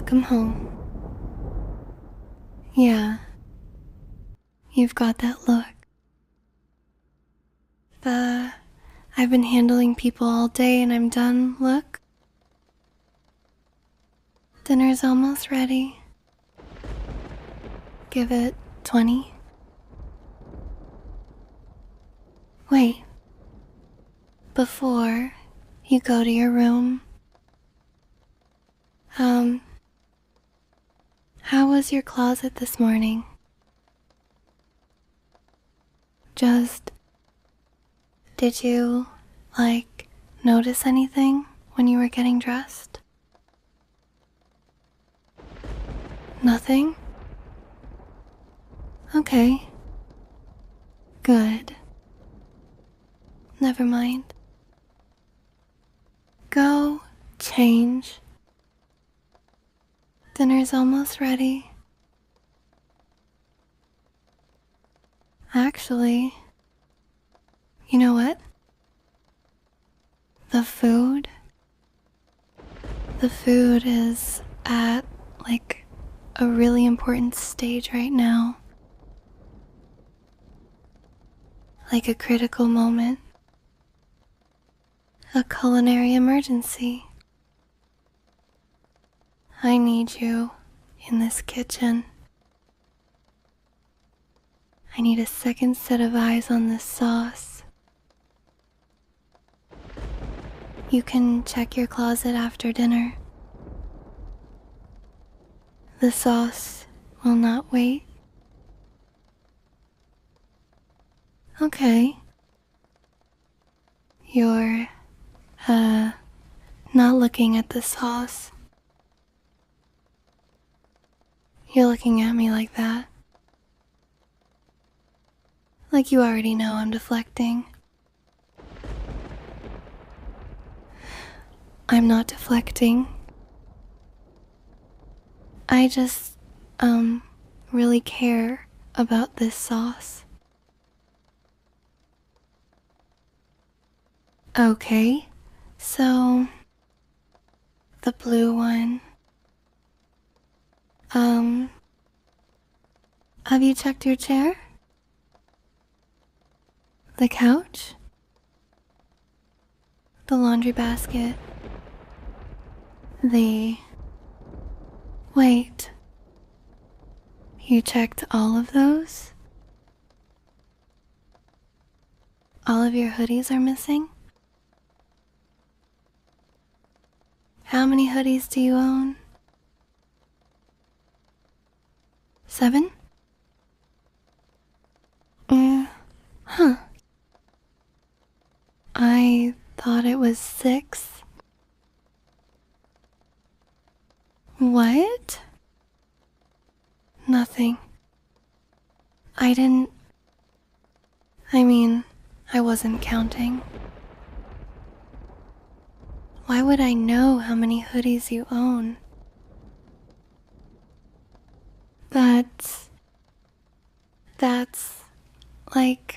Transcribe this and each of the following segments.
Welcome home. Yeah, you've got that look. I've been handling people all day and I'm done look. Dinner's almost ready. Give it 20. Wait. Before you go to your room, how was your closet this morning? Did you, notice anything when you were getting dressed? Nothing? Okay. Good. Never mind. Go change. Dinner's almost ready. Actually, you know what? The food is at, a really important stage right now. Like a critical moment. A culinary emergency. I need you in this kitchen. I need a second set of eyes on this sauce. You can check your closet after dinner. The sauce will not wait. Okay. You're, not looking at the sauce. You're looking at me like that. Like you already know I'm deflecting. I'm not deflecting. I just, really care about this sauce. Okay, so the blue one. Have you checked your chair? The couch? The laundry basket? Wait. You checked all of those? All of your hoodies are missing? How many hoodies do you own? 7? Huh. I thought it was 6. What? Nothing. I wasn't counting. Why would I know how many hoodies you own? That's like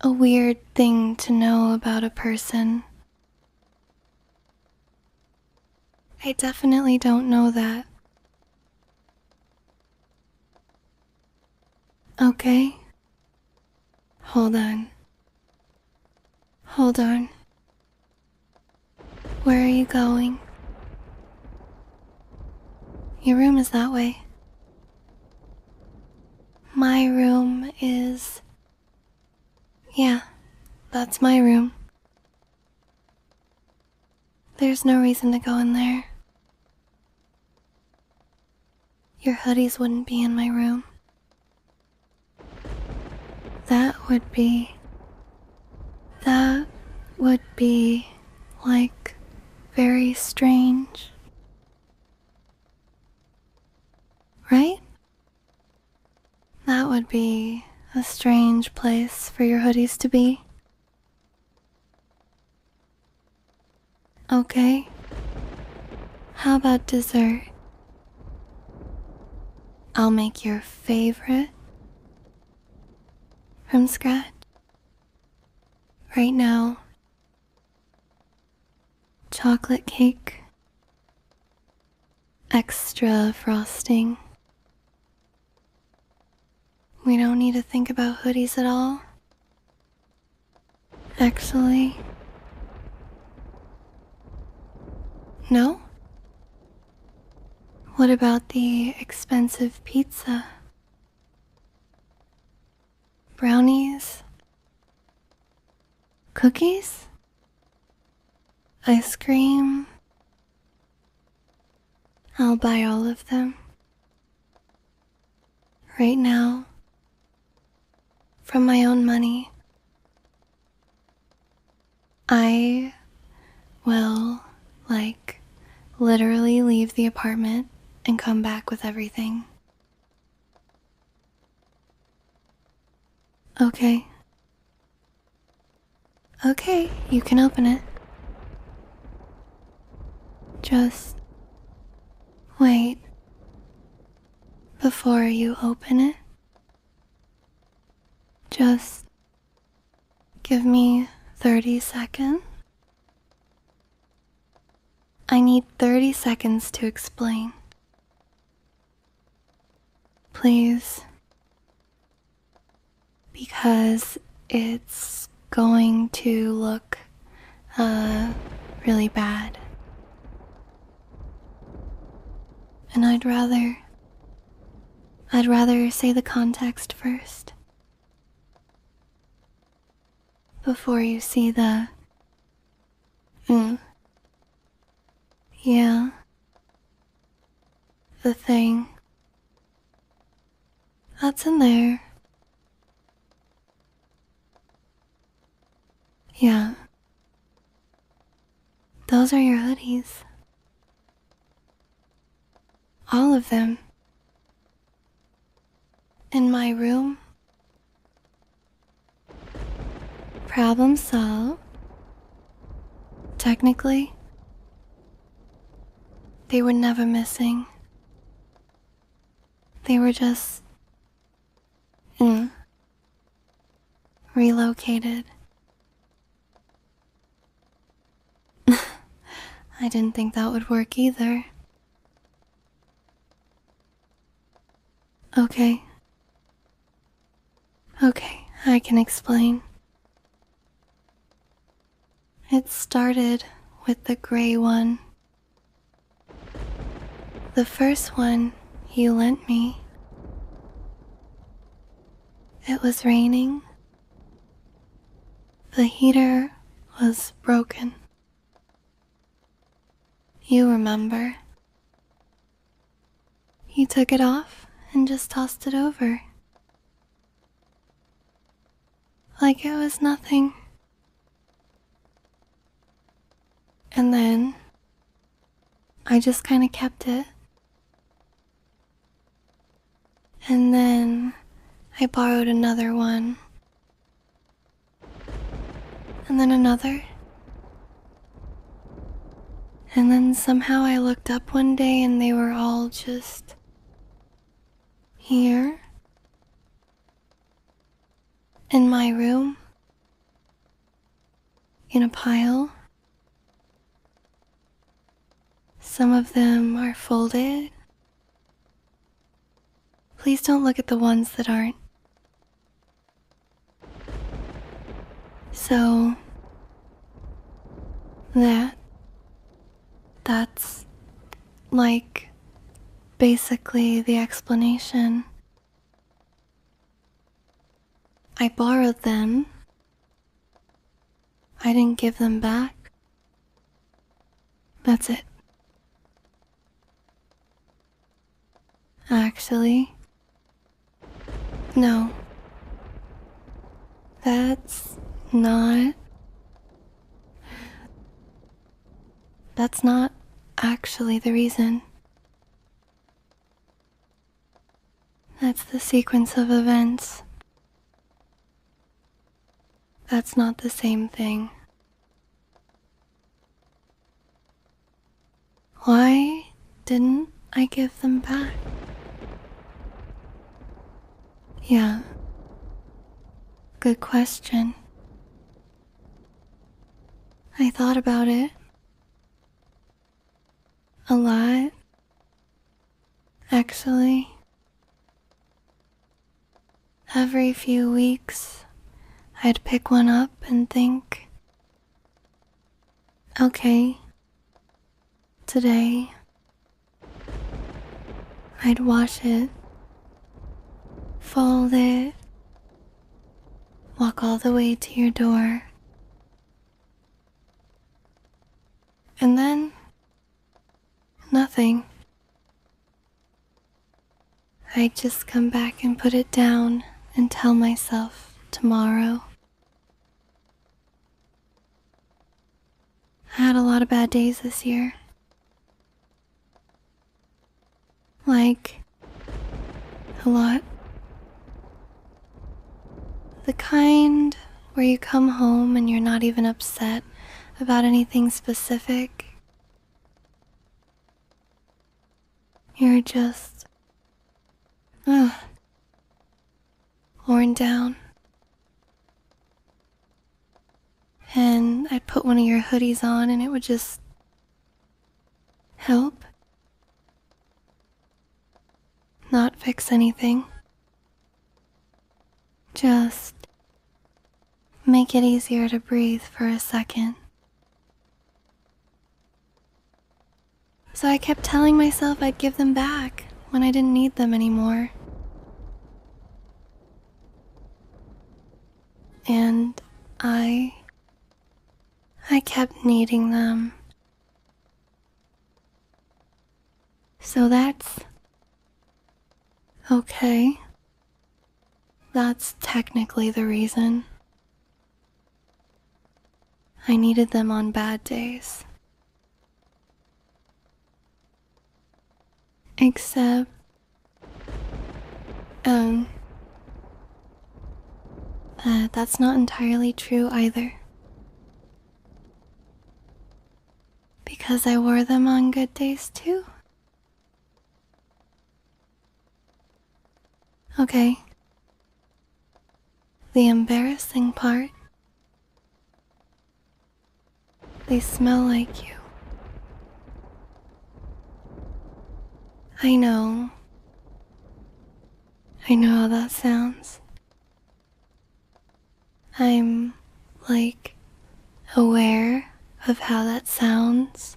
a weird thing to know about a person. I definitely don't know that. Okay. Hold on. Where are you going? Your room is that way. My room is... Yeah, that's my room. There's no reason to go in there. Your hoodies wouldn't be in my room. That would be, very strange. Right? That would be a strange place for your hoodies to be. Okay. How about dessert? I'll make your favorite from scratch. Right now, chocolate cake, extra frosting. We don't need to think about hoodies at all. Actually, no? What about the expensive pizza? Brownies? Cookies? Ice cream? I'll buy all of them. Right now. From my own money. I will, literally leave the apartment and come back with everything. Okay. Okay, you can open it. Just wait. Before you open it, just give me 30 seconds. I need 30 seconds to explain. Please. Because it's going to look, really bad. And I'd rather say the context first. Before you see the... Yeah. The thing. That's in there. Yeah. Those are your hoodies. All of them. In my room. Problem solved. Technically, they were never missing. They were just... relocated. I didn't think that would work either. Okay. Okay, I can explain. It started with the gray one. The first one you lent me. It was raining. The heater was broken. You remember. You took it off and just tossed it over. Like it was nothing. And then I just kind of kept it. And then I borrowed another one. And then another. And then somehow I looked up one day and they were all just here in my room in a pile. Some of them are folded. Please don't look at the ones that aren't. So that's basically the explanation. I borrowed them. I didn't give them back. That's it. Actually, no. That's not actually the reason. That's the sequence of events. That's not the same thing. Why didn't I give them back? Yeah. Good question. I thought about it a lot. Actually, every few weeks, I'd pick one up and think, okay, today, I'd wash it, fold it, walk all the way to your door, and then nothing. I'd just come back and put it down and tell myself tomorrow. I had a lot of bad days this year. Like, a lot. The kind where you come home and you're not even upset about anything specific. You're just, worn down. And I'd put one of your hoodies on and it would just help. Not fix anything. Just make it easier to breathe for a second. So I kept telling myself I'd give them back when I didn't need them anymore. And I kept needing them. So that's okay. That's technically the reason. I needed them on bad days. Except, that's not entirely true either. Because I wore them on good days too. Okay. The embarrassing part. They smell like you. I know how that sounds. I'm, aware of how that sounds.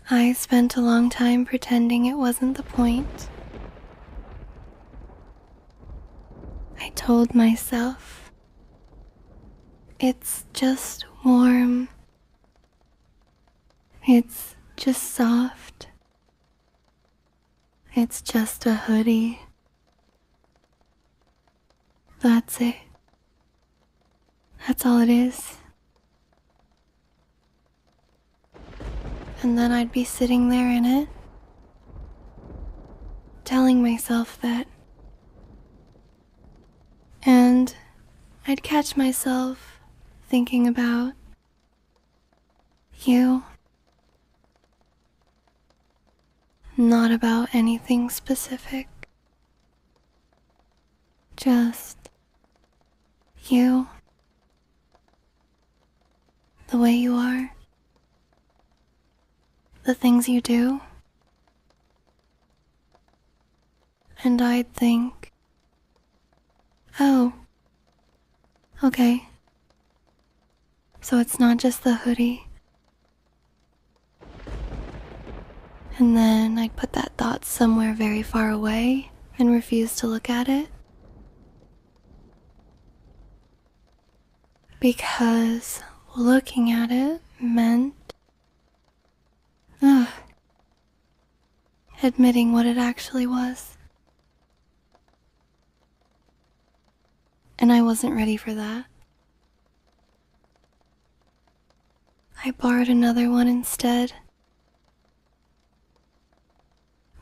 I spent a long time pretending it wasn't the point. I told myself, it's just warm. It's just soft. It's just a hoodie. That's it. That's all it is. And then I'd be sitting there in it, telling myself that. And I'd catch myself thinking about you. Not about anything specific. Just you. The way you are. The things you do. And I'd think, oh, okay. So it's not just the hoodie. And then I'd put that thought somewhere very far away and refuse to look at it. Because looking at it meant admitting what it actually was. And I wasn't ready for that. I borrowed another one instead.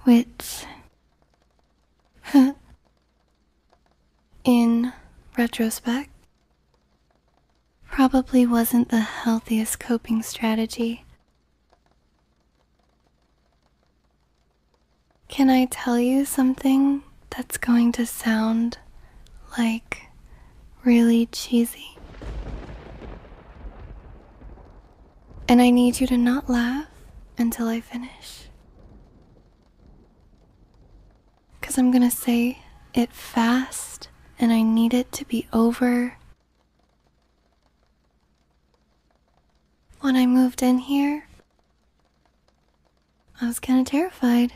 Which, in retrospect, probably wasn't the healthiest coping strategy. Can I tell you something that's going to sound really cheesy? And I need you to not laugh until I finish. because I'm gonna say it fast and I need it to be over. When I moved in here, I was kinda terrified.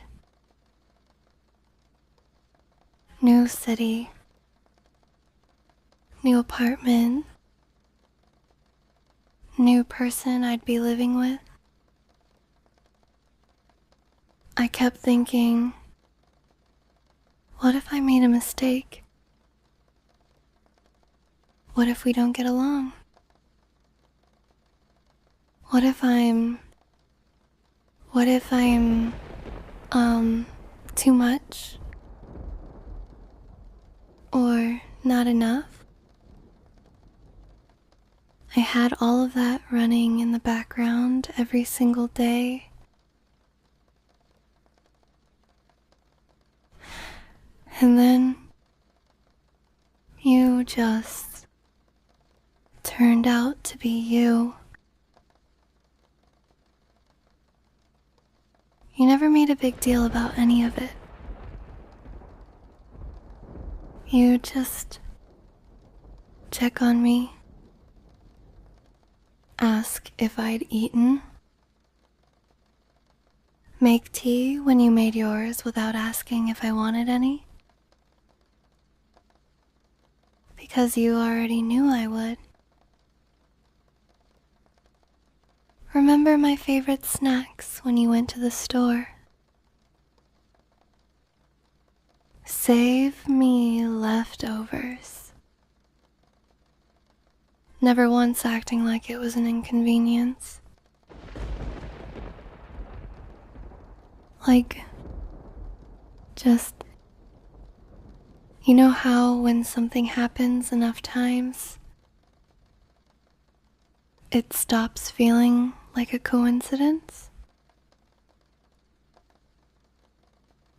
New city, new apartment, new person I'd be living with. I kept thinking, what if I made a mistake? What if we don't get along? What if I'm too much? Or not enough? I had all of that running in the background every single day. And then you just turned out to be you. You never made a big deal about any of it. You just check on me, ask if I'd eaten, make tea when you made yours without asking if I wanted any, because you already knew I would. Remember my favorite snacks when you went to the store? Save me leftovers. Never once acting like it was an inconvenience. Like, just, you know how when something happens enough times, it stops feeling like a coincidence?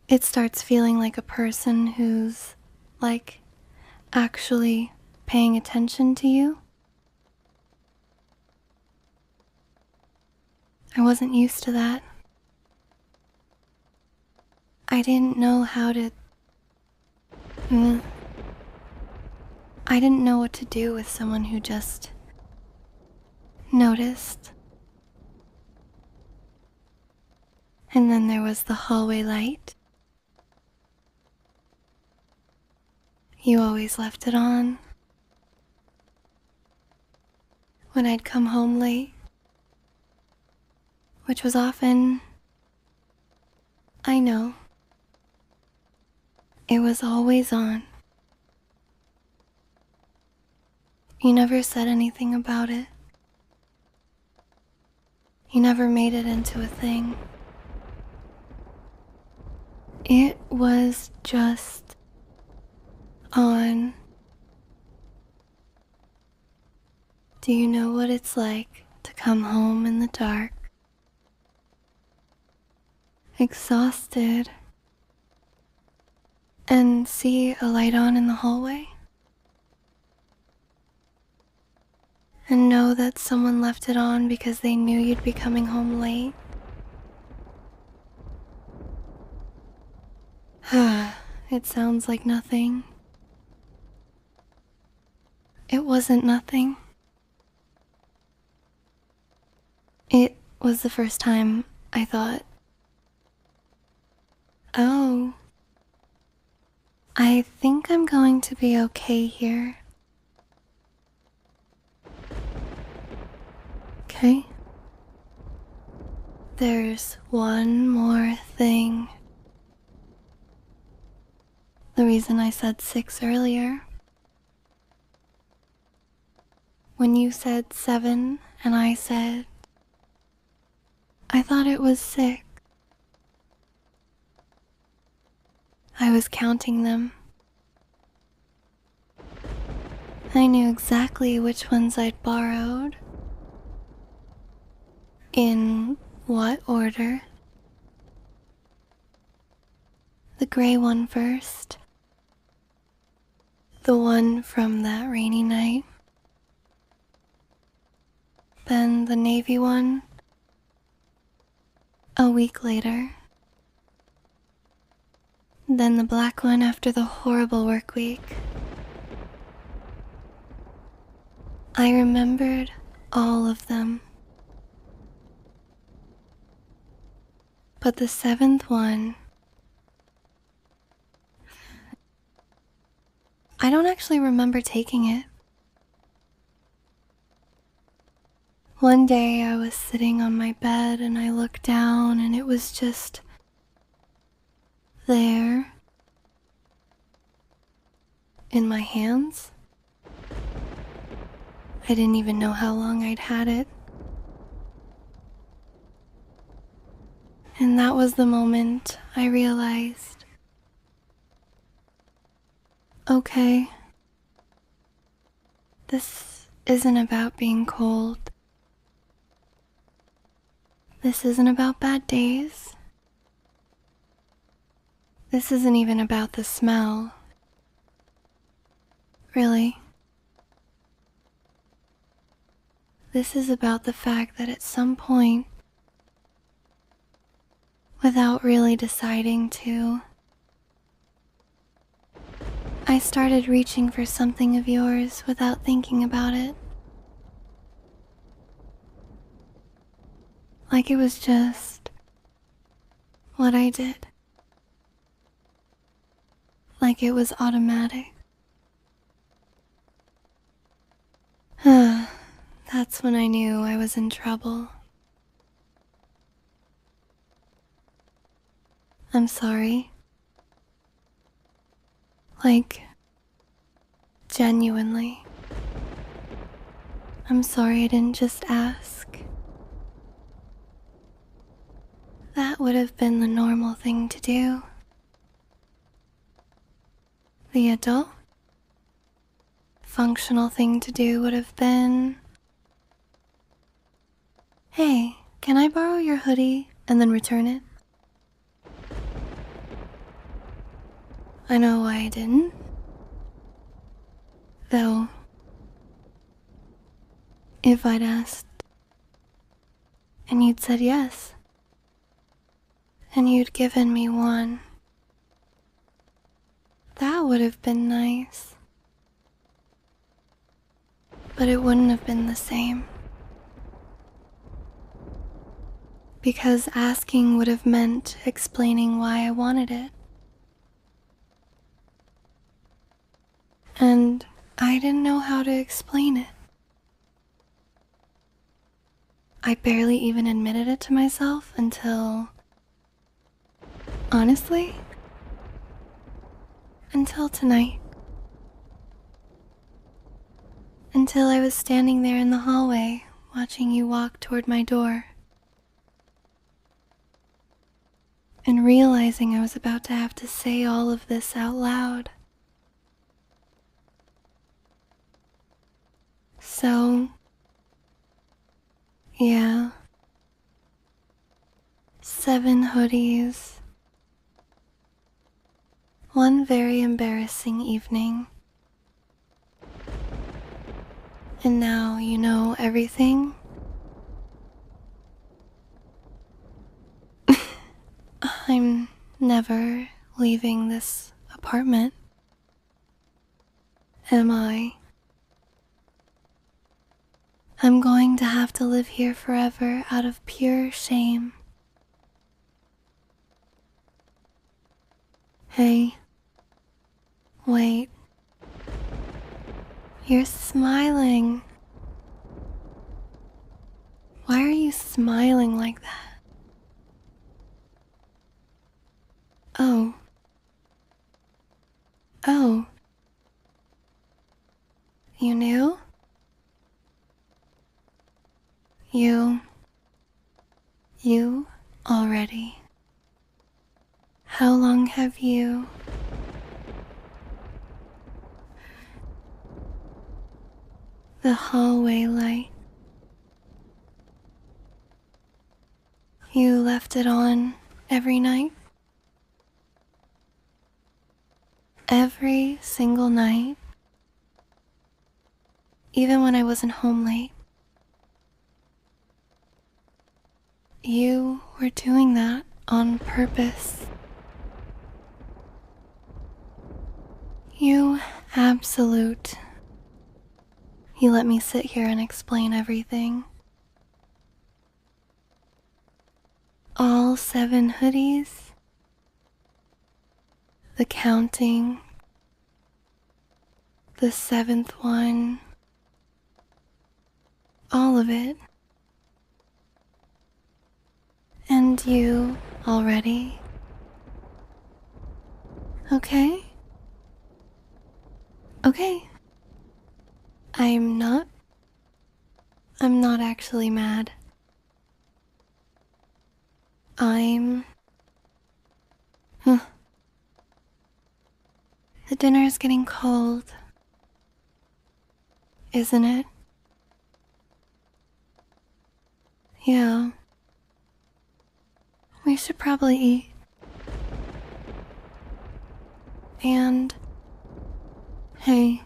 It starts feeling like a person who's, like, actually paying attention to you. I wasn't used to that. I didn't know how to... I didn't know what to do with someone who just noticed. And then there was the hallway light. You always left it on. When I'd come home late, which was often, I know, it was always on. You never said anything about it. You never made it into a thing. It was just on. Do you know what it's like to come home in the dark, exhausted, and see a light on in the hallway? And know that someone left it on because they knew you'd be coming home late? It sounds like nothing. It wasn't nothing. It was the first time I thought, oh, I think I'm going to be okay here. Okay? There's one more thing. The reason I said 6 earlier. When you said 7 and I said, I thought it was 6. I was counting them. I knew exactly which ones I'd borrowed, in what order. The gray one first, the one from that rainy night, then the navy one, a week later, then the black one after the horrible work week. I remembered all of them. But the seventh one, I don't actually remember taking it. One day I was sitting on my bed and I looked down and it was just there in my hands. I didn't even know how long I'd had it. And that was the moment I realized, okay, this isn't about being cold. This isn't about bad days. This isn't even about the smell. Really. This is about the fact that at some point, without really deciding to, I started reaching for something of yours without thinking about it. Like it was just what I did. Like it was automatic. That's when I knew I was in trouble. I'm sorry. Like, genuinely. I'm sorry I didn't just ask. That would have been the normal thing to do. The adult, functional thing to do would have been, hey, can I borrow your hoodie and then return it? I know why I didn't. Though, if I'd asked, and you'd said yes, and you'd given me one, that would have been nice. But it wouldn't have been the same. Because asking would have meant explaining why I wanted it. And I didn't know how to explain it. I barely even admitted it to myself until, honestly, until tonight. Until I was standing there in the hallway, watching you walk toward my door. And realizing I was about to have to say all of this out loud. So, yeah. 7 hoodies. One very embarrassing evening. And now you know everything? I'm never leaving this apartment. Am I? I'm going to have to live here forever out of pure shame. Hey. Wait. You're smiling. Why are you smiling like that? Oh. Oh. You knew? You already. How long have you? The hallway light. You left it on every night? Every single night? Even when I wasn't home late? You were doing that on purpose. You absolute. You let me sit here and explain everything. All 7 hoodies. The counting. The 7th one. All of it. And you already? Okay? Okay. I'm not actually mad. Huh. The dinner is getting cold. Isn't it? Yeah. We should probably eat. And, hey,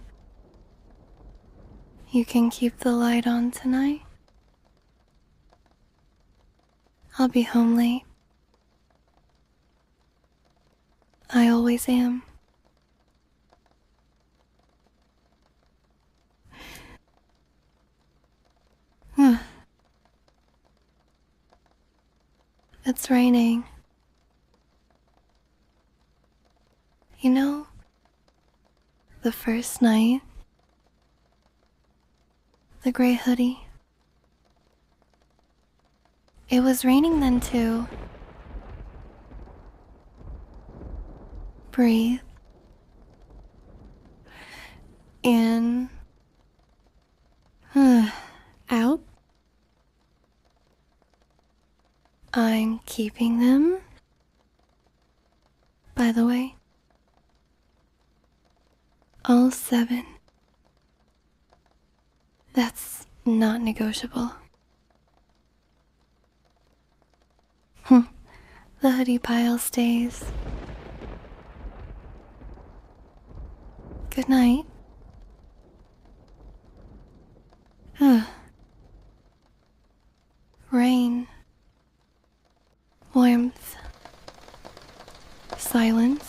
you can keep the light on tonight. I'll be home late. I always am. It's raining. You know, the first night, the gray hoodie, it was raining then too. Breathe. In. Out. I'm keeping them. By the way, all 7. That's not negotiable. The hoodie pile stays. Good night. Rain. Warmth. Silence.